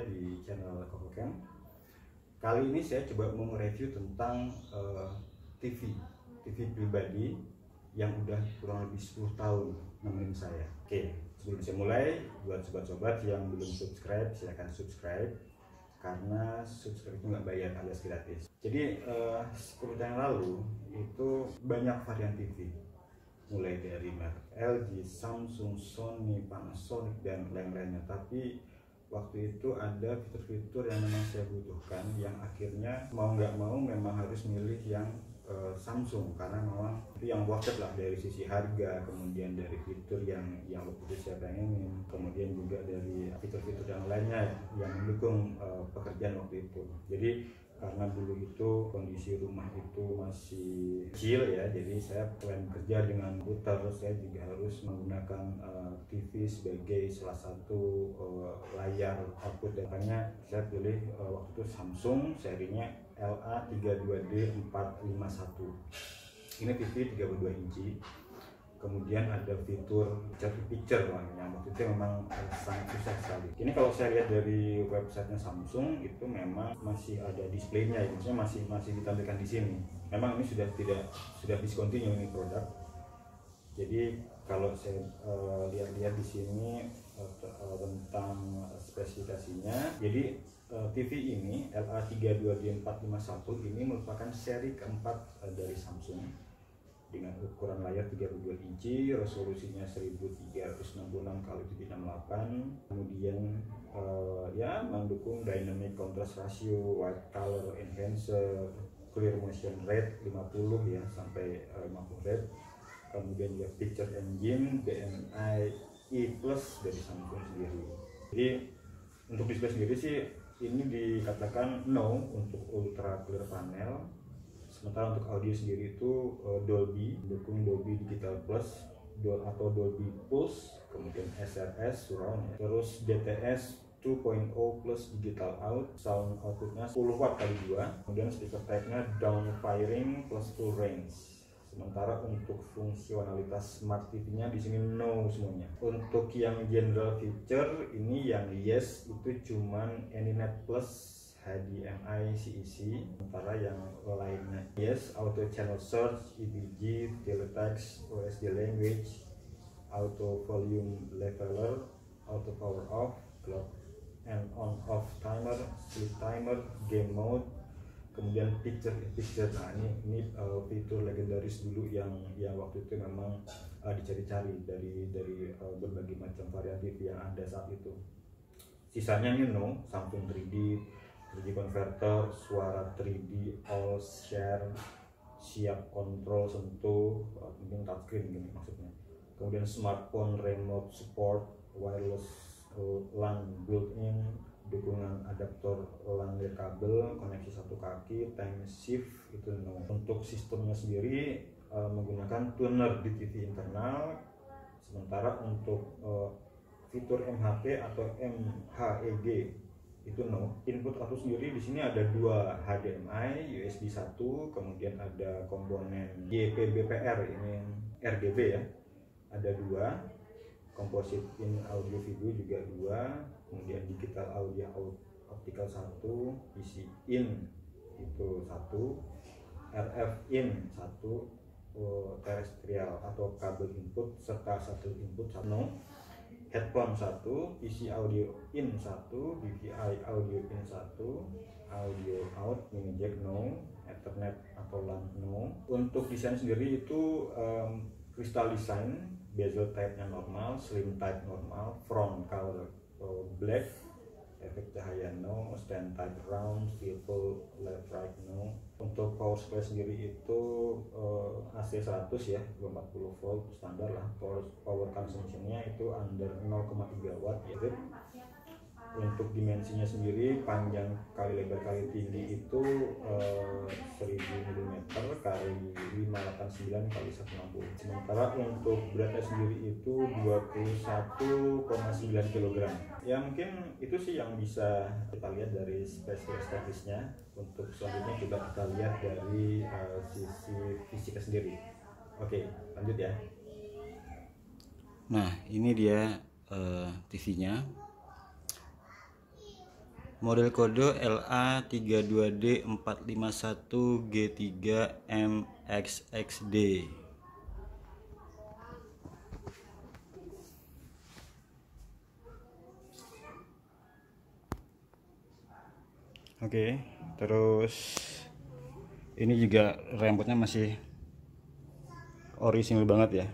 di channel Kokocam. Kali ini saya coba mau review tentang TV pribadi yang udah kurang lebih 10 tahun nemenin saya. Oke, sebelum saya mulai, buat sobat-sobat yang belum subscribe, silahkan subscribe karena subscribe itu nggak bayar alias gratis. Jadi 10 tahun yang lalu itu banyak varian TV, mulai dari merek LG, Samsung, Sony, Panasonic, dan lain-lainnya. Tapi waktu itu ada fitur-fitur yang memang saya butuhkan, yang akhirnya mau nggak mau memang harus milih yang Samsung, karena memang itu yang worth it lah dari sisi harga, kemudian dari fitur yang waktu itu saya pengenin, kemudian juga dari fitur-fitur yang lainnya yang mendukung pekerjaan waktu itu. Jadi karena dulu itu kondisi rumah itu masih kecil ya, jadi saya selain kerja dengan router, saya juga harus menggunakan TV sebagai salah satu layar output datanya. Saya pilih waktu itu Samsung serinya LA32D451. Ini TV 32 inci. Kemudian ada fitur picture yang waktu itu memang sangat susah sekali. Ini kalau saya lihat dari websitenya Samsung itu memang masih ada displaynya, maksudnya masih ditampilkan di sini. Memang ini sudah discontinue ini produk. Jadi kalau saya lihat di sini tentang spesifikasinya, jadi TV ini LA32D451 ini merupakan seri keempat dari Samsung dengan ukuran layar 32 inci, resolusinya 1366x768, kemudian ya mendukung dynamic contrast ratio, white color enhancer, clear motion rate 50 ya sampai 50 Hz, kemudian juga picture engine DMI E+ dari Samsung sendiri. Jadi untuk display sendiri sih ini dikatakan no untuk ultra clear panel. Sementara untuk audio sendiri itu Dolby, mendukung Dolby Digital Plus atau Dolby Pulse, kemudian SRS surround ya. Terus DTS 2.0 plus digital out, sound outputnya 10 watt kali 2, kemudian speaker type-nya down firing plus full range. Sementara untuk fungsionalitas smart TV-nya di sini no semuanya. Untuk yang general feature ini yang yes itu cuman Anynet Plus, HDMI, CEC, sementara yang lainnya yes, auto channel search, EBG, teletext, OSD language, auto volume leveler, auto power off, clock and on off timer, sleep timer, game mode, kemudian picture in picture. Nah ini fitur legendaris dulu yang waktu itu memang dicari-cari dari berbagai macam varian TV yang ada saat itu. Sisanya ini no, Samsung 3D converter, suara 3D, all share, siap kontrol sentuh, mungkin touchscreen gini maksudnya. Kemudian smartphone remote support, wireless LAN built-in, dukungan adaptor LAN kabel, koneksi satu kaki, time shift itu no. Untuk sistemnya sendiri menggunakan tuner di TV internal, sementara untuk fitur MHP atau MHEG itu no. Input output sendiri di sini ada dua HDMI, USB 1, kemudian ada komponen YPBPR ini RGB ya, ada dua, composite in audio video juga dua, kemudian digital audio optical 1, PC in itu 1, RF in 1, terrestrial atau kabel input serta satu input 1 no. Headphone 1, PC audio in 1, DVI audio in 1, audio out, mini jack no, Ethernet atau LAN no. Untuk desain sendiri itu crystal design, bezel type-nya normal, slim type normal, front color black, efek cahaya no, stand type round, swivel left right no. Untuk power supply sendiri itu AC 100 ya, 240 volt standar lah. Power consumption-nya itu under 0,3 watt ya. Untuk dimensinya sendiri, panjang kali lebar kali tinggi itu 1000 mm kali 589 kali 160. Sementara untuk beratnya sendiri itu 21,9 kg. Ya mungkin itu sih yang bisa kita lihat dari spesifikasinya. Untuk selanjutnya coba kita lihat dari sisi fisiknya sendiri. Oke, lanjut ya. Nah ini dia TV-nya. Model kode LA32D451G3MXXD. Oke, terus ini juga rambutnya masih orisinil banget ya.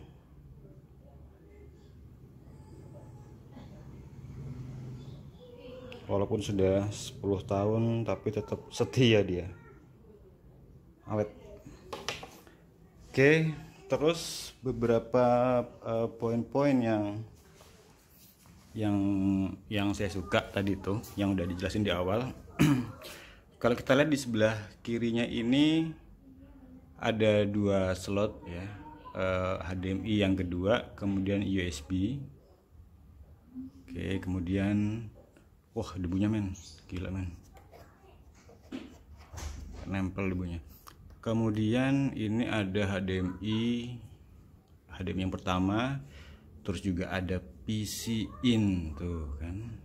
Walaupun sudah 10 tahun tapi tetap setia dia, awet. Oke, terus beberapa poin-poin yang saya suka tadi tuh yang udah dijelasin di awal. Kalau kita lihat di sebelah kirinya ini ada 2 slot ya, HDMI yang kedua, kemudian USB. Oke, kemudian wah, debunya men, gila men, nempel debunya. Kemudian ini ada HDMI yang pertama, terus juga ada PC in tuh kan,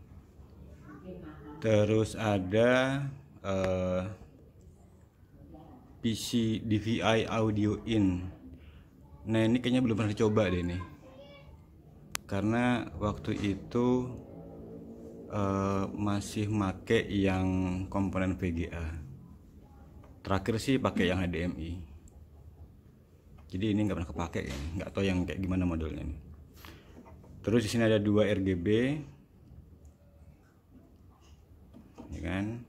terus ada PC DVI audio in. Nah ini kayaknya belum pernah dicoba deh nih, karena waktu itu masih make yang komponen VGA. Terakhir sih pakai yang HDMI. Jadi ini nggak pernah kepake ya, nggak tahu yang kayak gimana modelnya ini. Terus di sini ada 2 RGB, ya kan?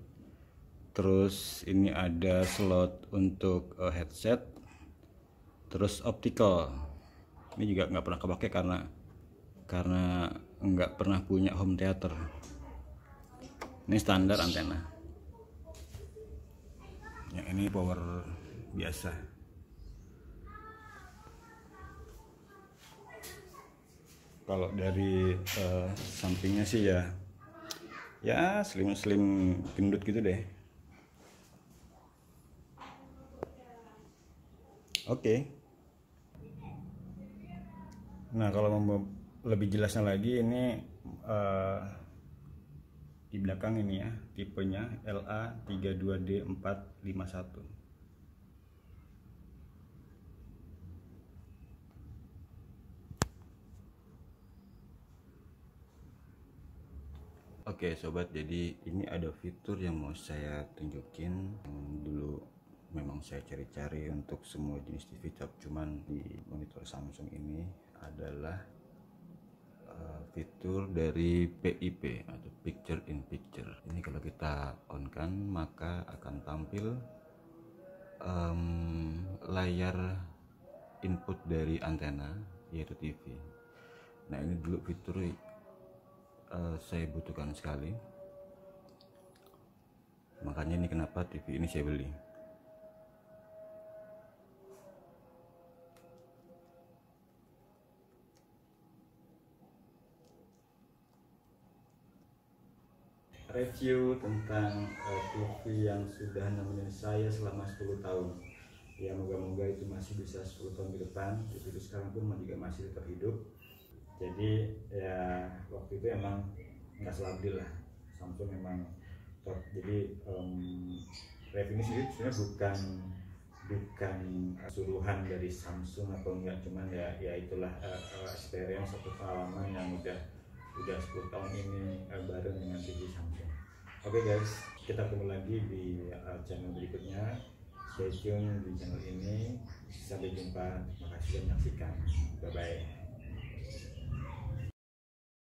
Terus ini ada slot untuk headset, terus optical. Ini juga nggak pernah kepake karena nggak pernah punya home theater. Ini standar antena. Yang ini power biasa. Kalau dari sampingnya sih ya slim gendut gitu deh. Oke. Nah kalau mau lebih jelasnya lagi, ini di belakang ini ya, tipenya LA32D451. Oke sobat, jadi ini ada fitur yang mau saya tunjukin. Dulu memang saya cari-cari untuk semua jenis TV, cuman di monitor Samsung ini adalah fitur dari PIP atau Picture in Picture. Ini kalau kita on kan, maka akan tampil layar input dari antena, yaitu TV. Nah ini dulu fitur saya butuhkan sekali, makanya ini kenapa TV ini saya beli. Review tentang TV yang sudah nemenin saya selama 10 tahun. Ya moga-moga itu masih bisa 10 tahun ke depan. TV itu sekarang pun juga masih tetap hidup. Jadi ya waktu itu emang nggak stabil lah, Samsung memang top. Jadi review ini sebenarnya bukan suruhan dari Samsung atau enggak, cuman ya itulah experience atau pengalaman yang udah 10 tahun ini bareng dengan TV Samsung. Oke guys, kita ketemu lagi di channel berikutnya. Stay tune di channel ini. Sampai jumpa. Terima kasih sudah menyaksikan. Bye bye.